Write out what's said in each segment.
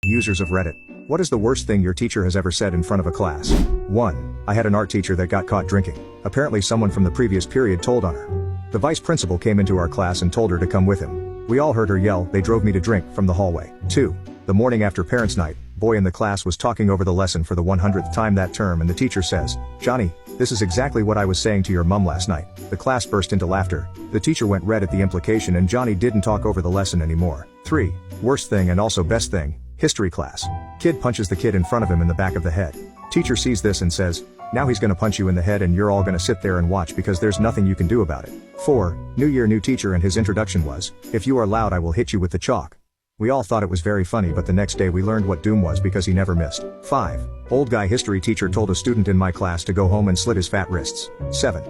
Users of Reddit. What is the worst thing your teacher has ever said in front of a class? 1. I had an art teacher that got caught drinking. Apparently someone from the previous period told on her. The vice principal came into our class and told her to come with him. We all heard her yell, "They drove me to drink," from the hallway. 2. The morning after parents' night, boy in the class was talking over the lesson for the 100th time that term and the teacher says, "Johnny, this is exactly what I was saying to your mum last night." The class burst into laughter. The teacher went red at the implication and Johnny didn't talk over the lesson anymore. 3. Worst thing and also best thing, history class. Kid punches the kid in front of him in the back of the head. Teacher sees this and says, "Now he's gonna punch you in the head and you're all gonna sit there and watch because there's nothing you can do about it." 4. New year, new teacher, and his introduction was, "If you are loud I will hit you with the chalk." We all thought it was very funny, but the next day we learned what doom was because he never missed. 5. Old guy history teacher told a student in my class to go home and slit his fat wrists. 7.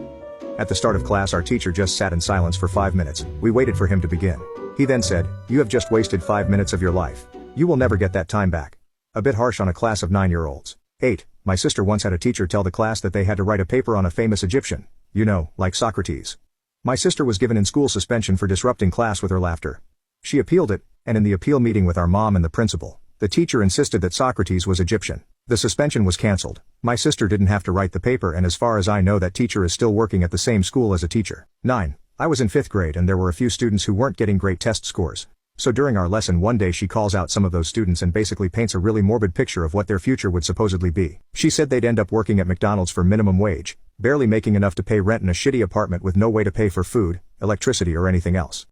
At the start of class our teacher just sat in silence for 5 minutes. We waited for him to begin. He then said, "You have just wasted 5 minutes of your life. You will never get that time back." A bit harsh on a class of 9-year-olds. 8. My sister once had a teacher tell the class that they had to write a paper on a famous Egyptian. You know, like Socrates. My sister was given in school suspension for disrupting class with her laughter. She appealed it, and in the appeal meeting with our mom and the principal, the teacher insisted that Socrates was Egyptian. The suspension was cancelled. My sister didn't have to write the paper, and as far as I know that teacher is still working at the same school as a teacher. 9. I was in 5th grade and there were a few students who weren't getting great test scores. So during our lesson one day she calls out some of those students and basically paints a really morbid picture of what their future would supposedly be. She said they'd end up working at McDonald's for minimum wage, barely making enough to pay rent in a shitty apartment with no way to pay for food, electricity or anything else.